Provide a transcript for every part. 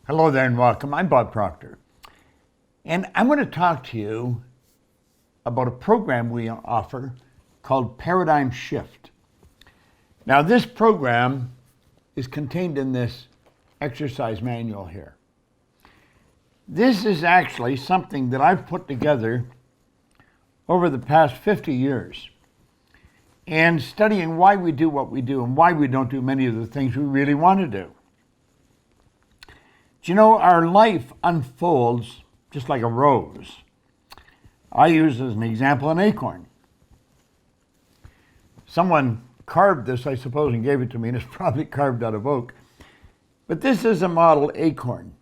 Hello there and welcome. I'm Bob Proctor. And I'm going to talk to you about a program we offer called Paradigm Shift. Now, this program is contained in this exercise manual here. This is actually something that I've put together over the past 50 years and studying why we do what we do and why we don't do many of the things we really want to do. You know, our life unfolds just like a rose. I use as an example an acorn. Someone carved this, I suppose, and gave it to me, and it's probably carved out of oak. But this is a model acorn.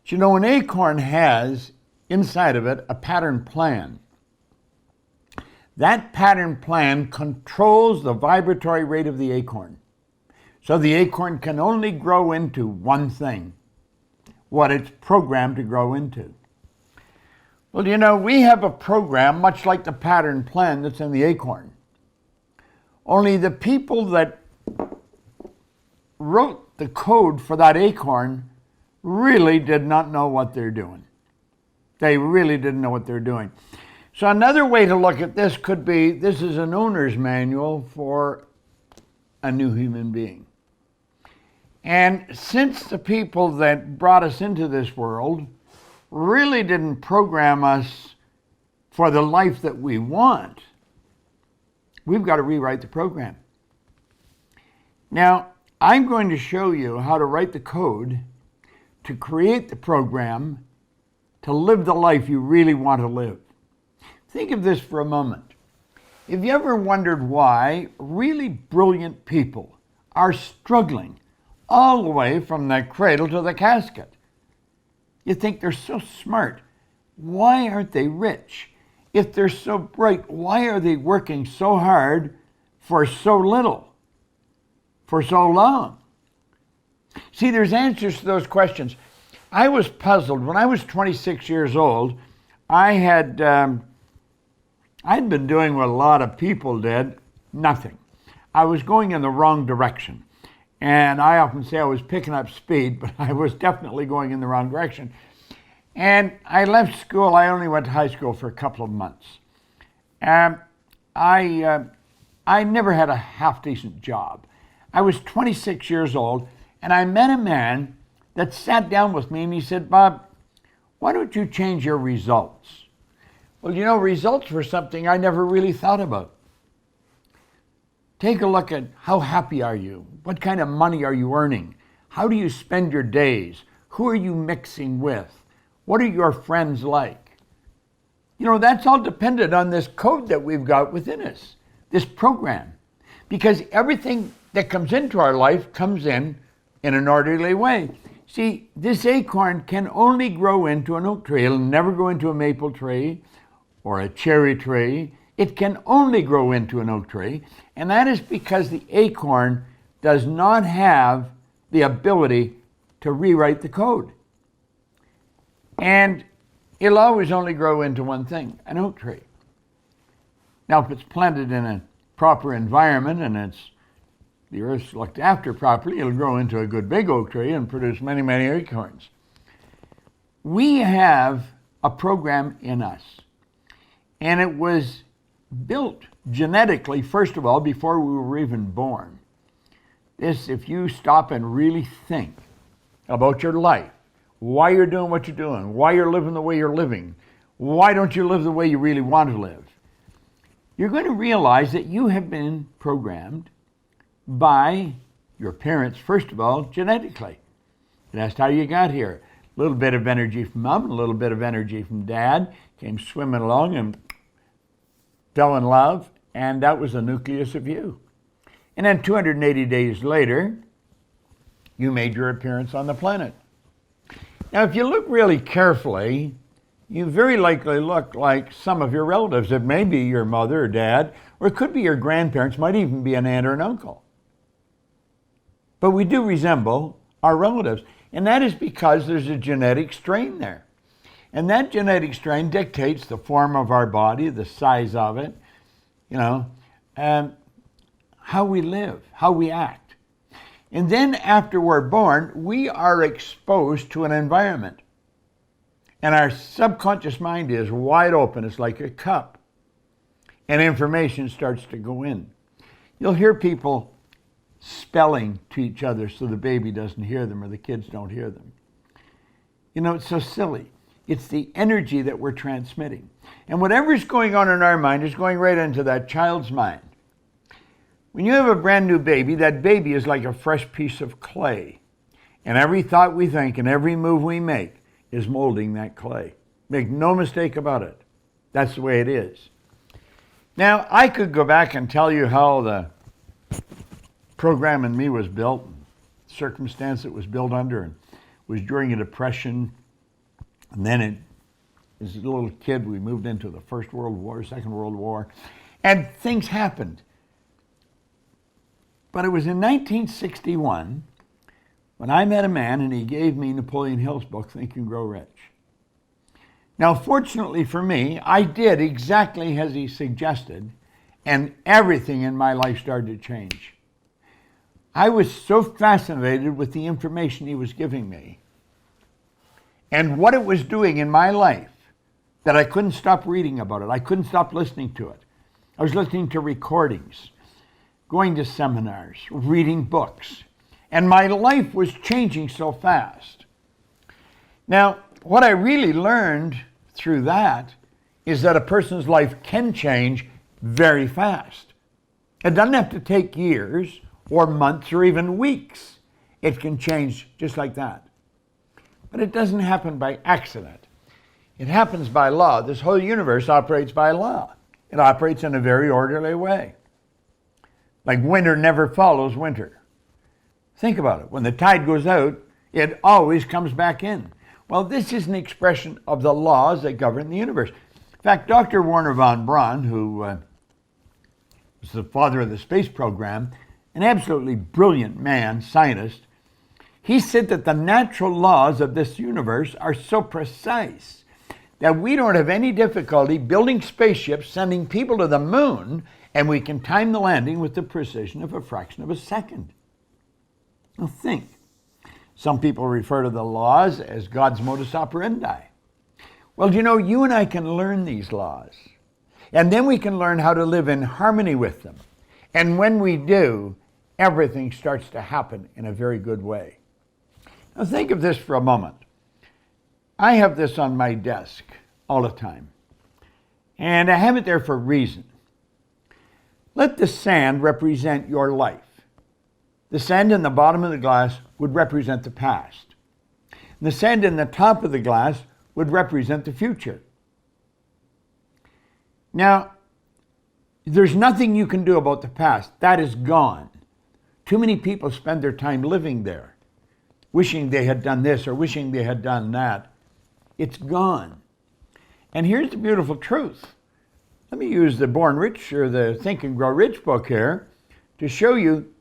You know, an acorn has inside of it a pattern plan. That pattern plan controls the vibratory rate of the acorn. So the acorn can only grow into one thing, what it's programmed to grow into. Well, you know, we have a program much like the pattern plan that's in the acorn. Only the people that wrote the code for that acorn really did not know what they're doing. They really didn't know what they're doing. So another way to look at this could be, this is an owner's manual for a new human being. And since the people that brought us into this world really didn't program us for the life that we want, we've got to rewrite the program. Now, I'm going to show you how to write the code to create the program to live the life you really want to live. Think of this for a moment. Have you ever wondered why really brilliant people are struggling all the way from the cradle to the casket? You think they're so smart. Why aren't they rich? If they're so bright, why are they working so hard for so little, for so long? See, there's answers to those questions. I was puzzled. When I was 26 years old, I'd been doing what a lot of people did, nothing. I was going in the wrong direction. And I often say I was picking up speed, but I was definitely going in the wrong direction. And I left school. I only went to high school for a couple of months. I never had a half-decent job. I was 26 years old, and I met a man that sat down with me, and he said, "Bob, why don't you change your results?" Well, you know, results were something I never really thought about. Take a look at how happy are you? What kind of money are you earning? How do you spend your days? Who are you mixing with? What are your friends like? You know, that's all dependent on this code that we've got within us, this program. Because everything that comes into our life comes in an orderly way. See, this acorn can only grow into an oak tree. It'll never grow into a maple tree or a cherry tree. It can only grow into an oak tree, and that is because the acorn does not have the ability to rewrite the code. And it'll always only grow into one thing, an oak tree. Now, if it's planted in a proper environment and the earth's looked after properly, it'll grow into a good big oak tree and produce many, many acorns. We have a program in us, and it was built genetically, first of all, before we were even born. This, if you stop and really think about your life, why you're doing what you're doing, why you're living the way you're living, why don't you live the way you really want to live, you're going to realize that you have been programmed by your parents, first of all, genetically. That's how you got here. A little bit of energy from mom, a little bit of energy from dad, came swimming along and fell in love, and that was the nucleus of you. And then 280 days later, you made your appearance on the planet. Now, if you look really carefully, you very likely look like some of your relatives. It may be your mother or dad, or it could be your grandparents, might even be an aunt or an uncle. But we do resemble our relatives, and that is because there's a genetic strain there. And that genetic strain dictates the form of our body, the size of it, you know, how we live, how we act. And then after we're born, we are exposed to an environment. And our subconscious mind is wide open. It's like a cup. And information starts to go in. You'll hear people spelling to each other so the baby doesn't hear them or the kids don't hear them. You know, it's so silly. It's the energy that we're transmitting. And whatever's going on in our mind is going right into that child's mind. When you have a brand new baby, that baby is like a fresh piece of clay. And every thought we think and every move we make is molding that clay. Make no mistake about it. That's the way it is. Now, I could go back and tell you how the program in me was built, circumstance it was built under, and was during a depression. And then as a little kid, we moved into the First World War, Second World War, and things happened. But it was in 1961 when I met a man and he gave me Napoleon Hill's book, Think and Grow Rich. Now, fortunately for me, I did exactly as he suggested, and everything in my life started to change. I was so fascinated with the information he was giving me and what it was doing in my life that I couldn't stop reading about it. I couldn't stop listening to it. I was listening to recordings, going to seminars, reading books, and my life was changing so fast. Now, what I really learned through that is that a person's life can change very fast. It doesn't have to take years or months or even weeks. It can change just like that. But it doesn't happen by accident. It happens by law. This whole universe operates by law. It operates in a very orderly way. Like winter never follows winter. Think about it. When the tide goes out, it always comes back in. Well, this is an expression of the laws that govern the universe. In fact, Dr. Wernher von Braun, who was the father of the space program, an absolutely brilliant man, scientist, he said that the natural laws of this universe are so precise that we don't have any difficulty building spaceships, sending people to the moon, and we can time the landing with the precision of a fraction of a second. Now think. Some people refer to the laws as God's modus operandi. Well, you know, you and I can learn these laws, and then we can learn how to live in harmony with them. And when we do, everything starts to happen in a very good way. Now think of this for a moment. I have this on my desk all the time, and I have it there for a reason. Let the sand represent your life. The sand in the bottom of the glass would represent the past. And the sand in the top of the glass would represent the future. Now, there's nothing you can do about the past. That is gone. Too many people spend their time living there, wishing they had done this or wishing they had done that. It's gone. And here's the beautiful truth. Let me use the Born Rich or the Think and Grow Rich book here to show you,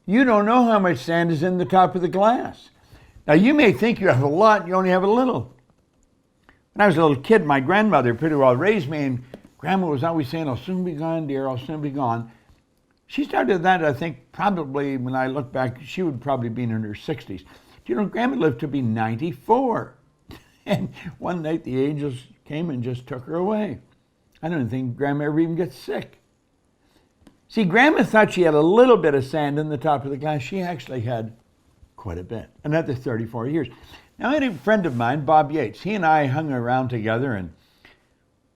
you don't know how much sand is in the top of the glass. Now, you may think you have a lot, you only have a little. When I was a little kid, my grandmother pretty well raised me, and Grandma was always saying, I'll soon be gone, dear, I'll soon be gone. She started that, I think, probably, when I look back, she would probably be in her 60s. Do you know, Grandma lived to be 94. And one night the angels came and just took her away. I don't think Grandma ever even gets sick. See, Grandma thought she had a little bit of sand in the top of the glass. She actually had quite a bit, another 34 years. Now, I had a friend of mine, Bob Yates. He and I hung around together, and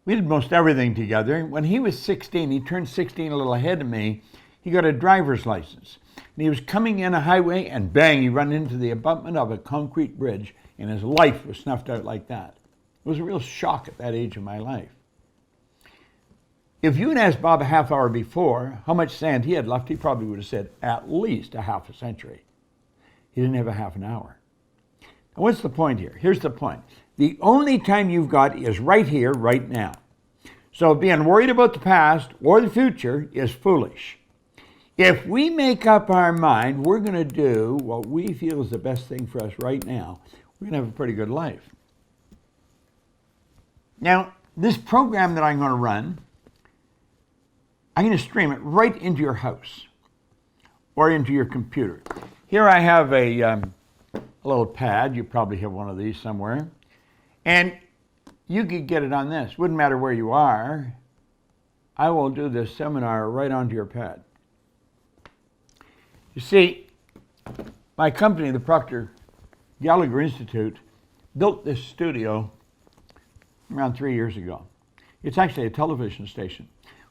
we did most everything together. When he was 16, he turned 16 a little ahead of me, he got a driver's license. And he was coming in a highway, and bang, he ran into the abutment of a concrete bridge, and his life was snuffed out like that. It was a real shock at that age of my life. If you had asked Bob a half hour before how much sand he had left, he probably would have said at least a half a century. He didn't have a half an hour. Now, what's the point here? Here's the point. The only time you've got is right here, right now. So being worried about the past or the future is foolish. If we make up our mind we're going to do what we feel is the best thing for us right now, we're going to have a pretty good life. Now, this program that I'm going to run, I'm going to stream it right into your house or into your computer. Here I have a little pad. You probably have one of these somewhere. And you could get it on this. Wouldn't matter where you are. I will do this seminar right onto your pad. You see, my company, the Proctor Gallagher Institute, built this studio around 3 years ago. It's actually a television station.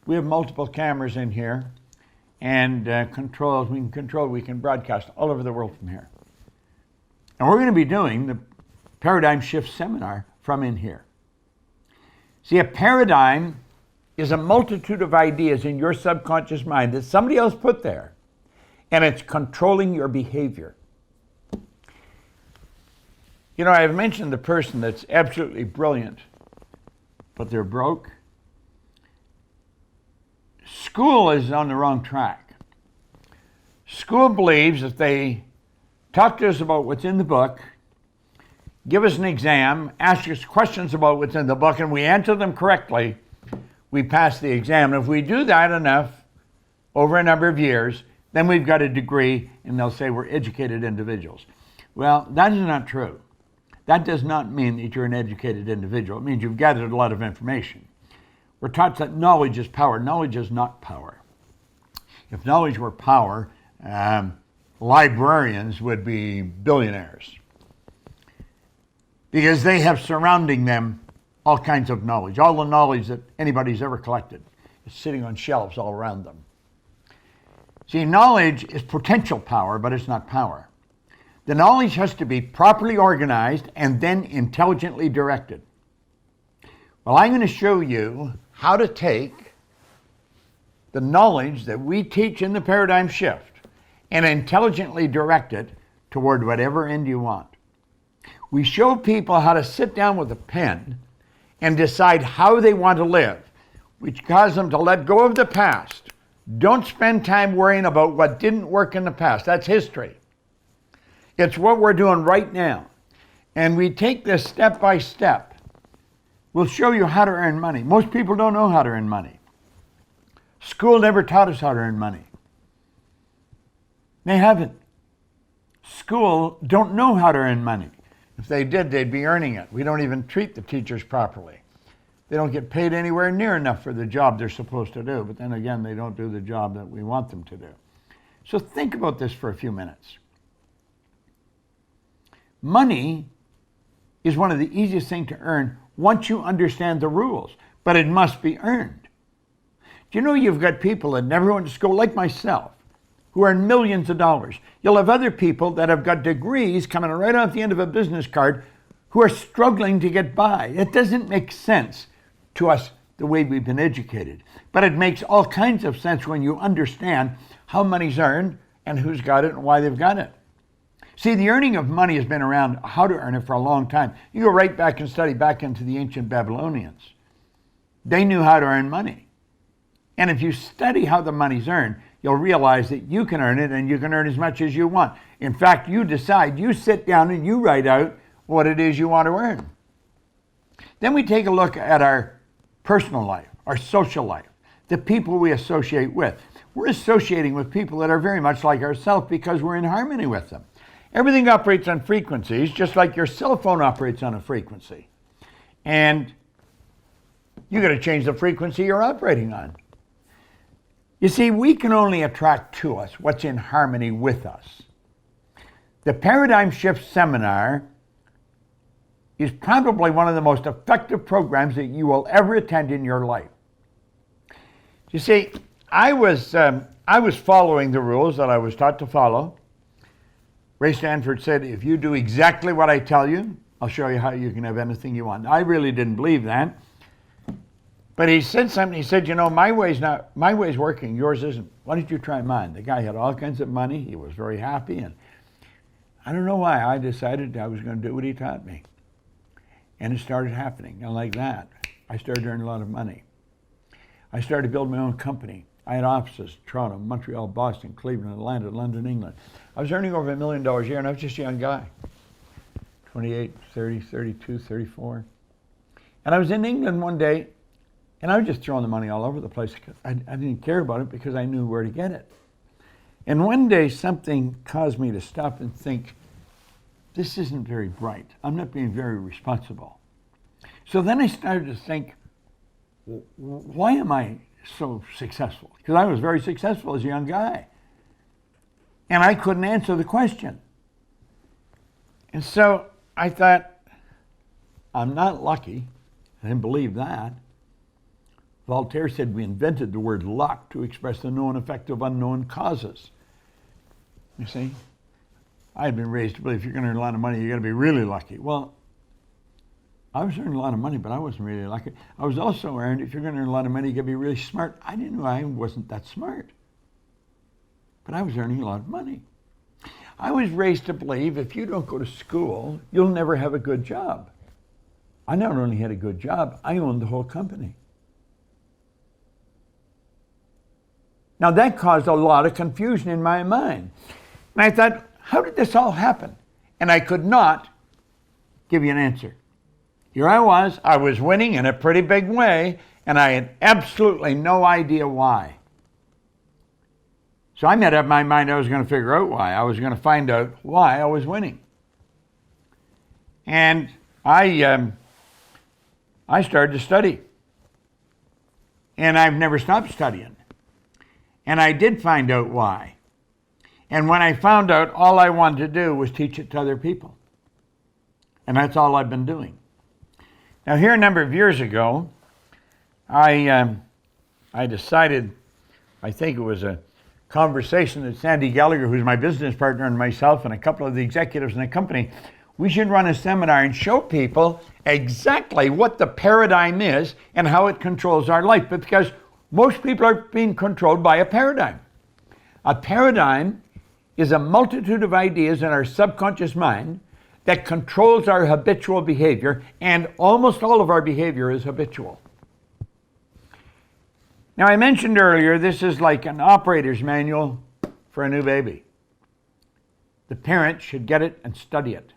We have multiple cameras in here and controls. We can broadcast all over the world from here. And we're going to be doing the Paradigm Shift Seminar from in here. See, a paradigm is a multitude of ideas in your subconscious mind that somebody else put there, and it's controlling your behavior. You know, I've mentioned the person that's absolutely brilliant, but they're broke. School is on the wrong track. School believes if they talk to us about what's in the book, give us an exam, ask us questions about what's in the book, and we answer them correctly, we pass the exam. And if we do that enough over a number of years, then we've got a degree, and they'll say we're educated individuals. Well, that is not true. That does not mean that you're an educated individual. It means you've gathered a lot of information. We're taught that knowledge is power. Knowledge is not power. If knowledge were power, librarians would be billionaires, because they have surrounding them all kinds of knowledge. All the knowledge that anybody's ever collected is sitting on shelves all around them. See, knowledge is potential power, but it's not power. The knowledge has to be properly organized and then intelligently directed. Well, I'm going to show you how to take the knowledge that we teach in the Paradigm Shift and intelligently direct it toward whatever end you want. We show people how to sit down with a pen and decide how they want to live, which causes them to let go of the past. Don't spend time worrying about what didn't work in the past. That's history. It's what we're doing right now. And we take this step by step. We'll show you how to earn money. Most people don't know how to earn money. School never taught us how to earn money. They haven't. School don't know how to earn money. If they did, they'd be earning it. We don't even treat the teachers properly. They don't get paid anywhere near enough for the job they're supposed to do. But then again, they don't do the job that we want them to do. So think about this for a few minutes. Money is one of the easiest things to earn once you understand the rules, but it must be earned. Do you know you've got people that never went to school, like myself, who earn millions of dollars? You'll have other people that have got degrees coming right off the end of a business card who are struggling to get by. It doesn't make sense to us the way we've been educated, but it makes all kinds of sense when you understand how money's earned and who's got it and why they've got it. See, the earning of money has been around, how to earn it, for a long time. You go right back and study back into the ancient Babylonians. They knew how to earn money. And if you study how the money's earned, you'll realize that you can earn it, and you can earn as much as you want. In fact, you decide, you sit down and you write out what it is you want to earn. Then we take a look at our personal life, our social life, the people we associate with. We're associating with people that are very much like ourselves because we're in harmony with them. Everything operates on frequencies, just like your cell phone operates on a frequency. And you got to change the frequency you're operating on. You see, we can only attract to us what's in harmony with us. The Paradigm Shift Seminar is probably one of the most effective programs that you will ever attend in your life. You see, I was following the rules that I was taught to follow. Ray Stanford said, if you do exactly what I tell you, I'll show you how you can have anything you want. I really didn't believe that. But he said something. He said, you know, my way's working, yours isn't. Why don't you try mine? The guy had all kinds of money. He was very happy. And I don't know why. I decided I was going to do what he taught me. And it started happening. And like that, I started earning a lot of money. I started to build my own company. I had offices, Toronto, Montreal, Boston, Cleveland, Atlanta, London, England. I was earning over $1 million a year, and I was just a young guy. 28, 30, 32, 34. And I was in England one day, and I was just throwing the money all over the place. I didn't care about it because I knew where to get it. And one day something caused me to stop and think, this isn't very bright. I'm not being very responsible. So then I started to think, why am I so successful? Because I was very successful as a young guy. And I couldn't answer the question. And so I thought, I'm not lucky. I didn't believe that. Voltaire said we invented the word luck to express the known effect of unknown causes. You see, I had been raised to believe if you're going to earn a lot of money, you got to be really lucky. Well, I was earning a lot of money, but I wasn't really lucky. I was also earned, if you're going to earn a lot of money, you got to be really smart. I didn't know I wasn't that smart, but I was earning a lot of money. I was raised to believe if you don't go to school, you'll never have a good job. I not only had a good job, I owned the whole company. Now that caused a lot of confusion in my mind. And I thought, how did this all happen? And I could not give you an answer. Here I was winning in a pretty big way, and I had absolutely no idea why. So I made up my mind I was going to figure out why. I was going to find out why I was winning. And I started to study. And I've never stopped studying. And I did find out why. And when I found out, all I wanted to do was teach it to other people. And that's all I've been doing. Now here a number of years ago, I decided, I think it was a conversation that Sandy Gallagher, who's my business partner, and myself and a couple of the executives in the company, we should run a seminar and show people exactly what the paradigm is and how it controls our life. But because most people are being controlled by a paradigm. A paradigm is a multitude of ideas in our subconscious mind that controls our habitual behavior, and almost all of our behavior is habitual. Now, I mentioned earlier, this is like an operator's manual for a new baby. The parent should get it and study it.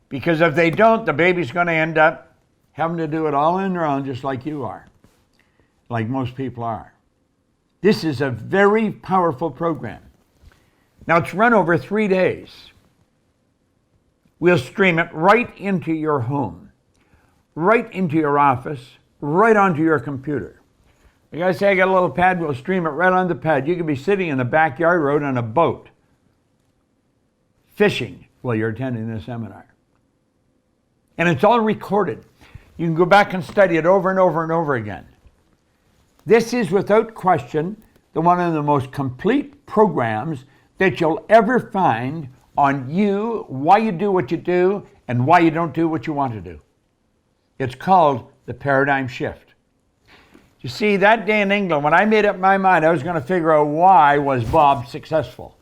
Because if they don't, the baby's going to end up having to do it all on their own, just like you are, like most people are. This is a very powerful program. Now, it's run over 3 days. We'll stream it right into your home, right into your office, right onto your computer. The guy say, I got a little pad, we'll stream it right on the pad. You could be sitting in the backyard road on a boat, fishing while you're attending the seminar. And it's all recorded. You can go back and study it over and over and over again. This is, without question, one of the most complete programs that you'll ever find on you, why you do what you do, and why you don't do what you want to do. It's called the paradigm shift. You see, that day in England, when I made up my mind I was going to figure out why was Bob successful,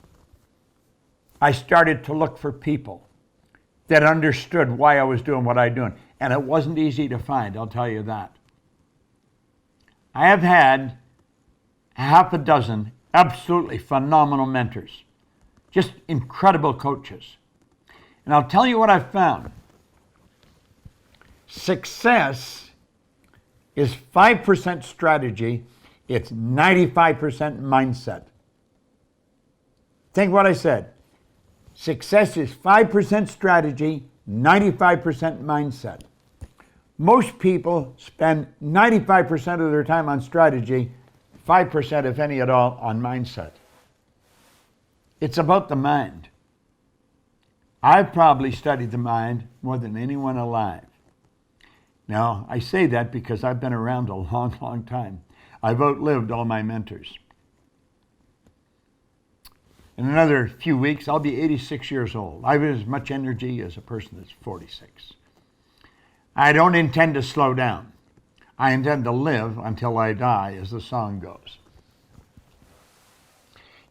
I started to look for people that understood why I was doing what I was doing. And it wasn't easy to find, I'll tell you that. I have had half a dozen absolutely phenomenal mentors, just incredible coaches. And I'll tell you what I've found. Success is 5% strategy, it's 95% mindset. Think what I said. Success is 5% strategy, 95% mindset. Most people spend 95% of their time on strategy, 5%, if any at all, on mindset. It's about the mind. I've probably studied the mind more than anyone alive. Now, I say that because I've been around a long, long time. I've outlived all my mentors. In another few weeks, I'll be 86 years old. I have as much energy as a person that's 46. I don't intend to slow down. I intend to live until I die, as the song goes.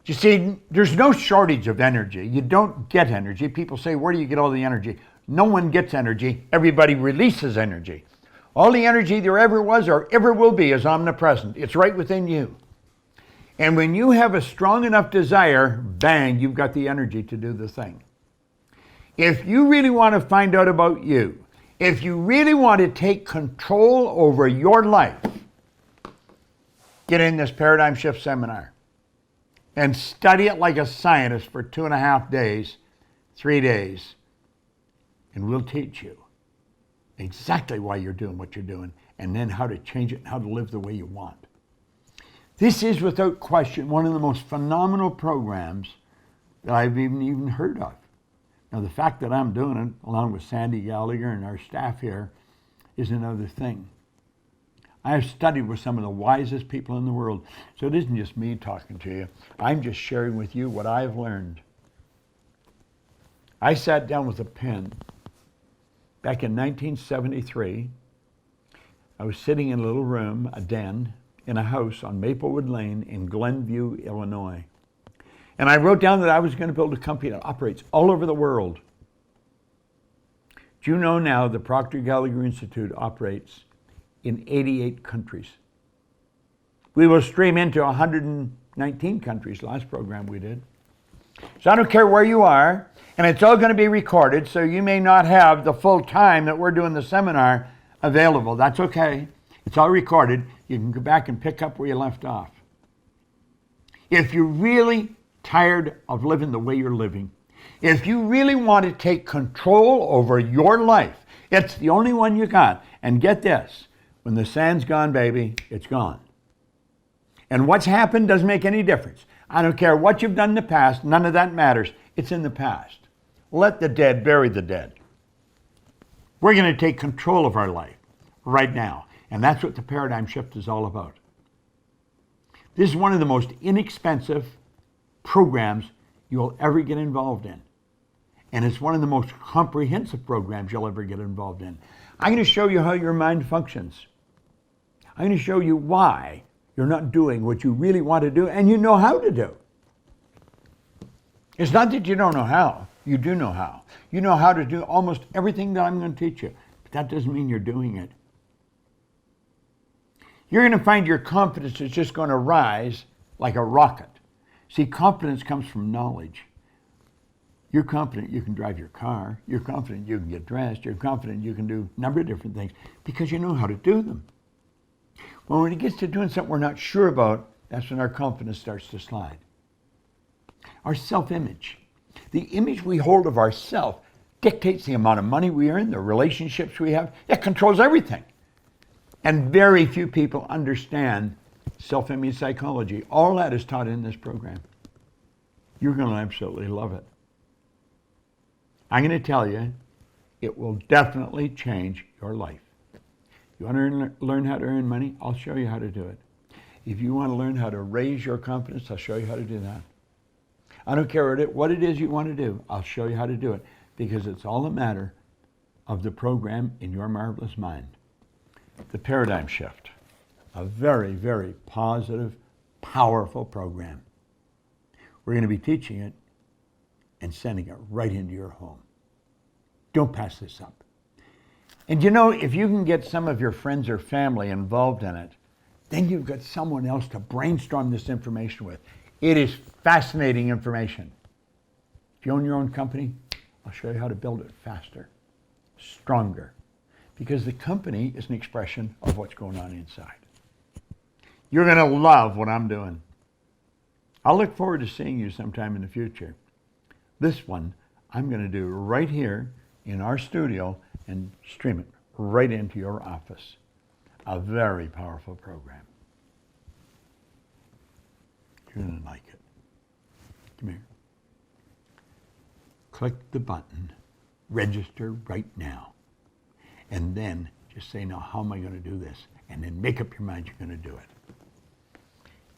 You see, there's no shortage of energy. You don't get energy. People say, where do you get all the energy? No one gets energy. Everybody releases energy. All the energy there ever was or ever will be is omnipresent. It's right within you. And when you have a strong enough desire, bang, you've got the energy to do the thing. If you really want to find out about you, if you really want to take control over your life, get in this Paradigm Shift seminar. and study it like a scientist for 2.5 days, 3 days, and we'll teach you exactly why you're doing what you're doing and then how to change it and how to live the way you want. This is, without question, one of the most phenomenal programs that I've even heard of. Now, the fact that I'm doing it, along with Sandy Gallagher and our staff here, is another thing. I have studied with some of the wisest people in the world, so it isn't just me talking to you. I'm just sharing with you what I've learned. I sat down with a pen back in 1973. I was sitting in a little room, a den, in a house on Maplewood Lane in Glenview, Illinois. And I wrote down that I was going to build a company that operates all over the world. Do you know now the Proctor Gallagher Institute operates in 88 countries? We will stream into 119 countries, last program we did. So I don't care where you are, and it's all going to be recorded, so you may not have the full time that we're doing the seminar available. That's okay. It's all recorded. You can go back and pick up where you left off. If you're really tired of living the way you're living, if you really want to take control over your life, it's the only one you got. And get this, when the sand's gone, baby, it's gone. And what's happened doesn't make any difference. I don't care what you've done in the past, none of that matters. It's in the past. Let the dead bury the dead. We're going to take control of our life right now. And that's what the paradigm shift is all about. This is one of the most inexpensive programs you'll ever get involved in. And it's one of the most comprehensive programs you'll ever get involved in. I'm going to show you how your mind functions. I'm going to show you why you're not doing what you really want to do and you know how to do. It's not that you don't know how. You do know how. You know how to do almost everything that I'm going to teach you. But that doesn't mean you're doing it. You're going to find your confidence is just going to rise like a rocket. See, confidence comes from knowledge. You're confident you can drive your car. You're confident you can get dressed. You're confident you can do a number of different things because you know how to do them. Well, when it gets to doing something we're not sure about, that's when our confidence starts to slide. Our self-image. The image we hold of ourselves dictates the amount of money we earn, the relationships we have. It controls everything. And very few people understand self-image psychology. All that is taught in this program. You're going to absolutely love it. I'm going to tell you, it will definitely change your life. You want to learn how to earn money? I'll show you how to do it. If you want to learn how to raise your confidence, I'll show you how to do that. I don't care what it is you want to do. I'll show you how to do it because it's all a matter of the program in your marvelous mind. The paradigm shift. A very, very positive, powerful program. We're going to be teaching it and sending it right into your home. Don't pass this up. And you know, if you can get some of your friends or family involved in it, then you've got someone else to brainstorm this information with. It is fascinating information. If you own your own company, I'll show you how to build it faster, stronger, because the company is an expression of what's going on inside. You're going to love what I'm doing. I'll look forward to seeing you sometime in the future. This one I'm going to do right here in our studio and stream it right into your office. A very powerful program. You're going to like it. Come here. Click the button, register right now. And then just say, now how am I going to do this? And then make up your mind you're going to do it.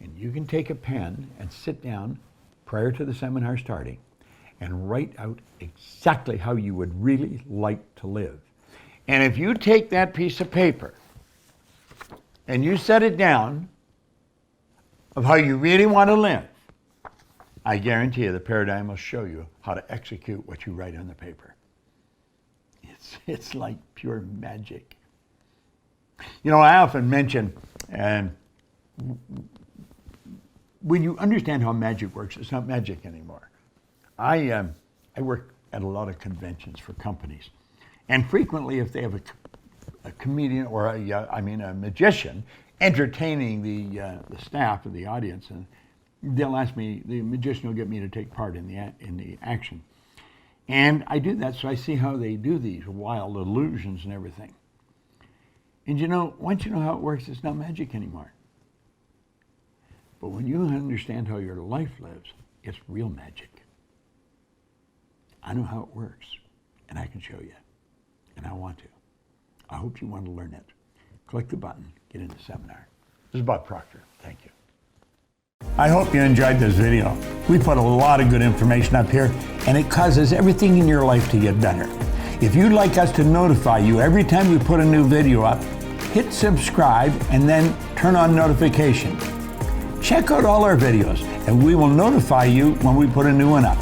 And you can take a pen and sit down prior to the seminar starting and write out exactly how you would really like to live. And if you take that piece of paper and you set it down of how you really want to live, I guarantee you the paradigm will show you how to execute what you write on the paper. It's like pure magic. You know, I often mention, when you understand how magic works, it's not magic anymore. I work at a lot of conventions for companies, and frequently, if they have a comedian or a magician entertaining the staff or the audience, and they'll ask me, the magician will get me to take part in the action. And I do that, so I see how they do these wild illusions and everything. And you know, once you know how it works, it's not magic anymore. But when you understand how your life lives, it's real magic. I know how it works, and I can show you, and I want to. I hope you want to learn it. Click the button, get in the seminar. This is Bob Proctor. Thank you. I hope you enjoyed this video. We put a lot of good information up here, and it causes everything in your life to get better. If you'd like us to notify you every time we put a new video up, hit subscribe and then turn on notifications. Check out all our videos, and we will notify you when we put a new one up.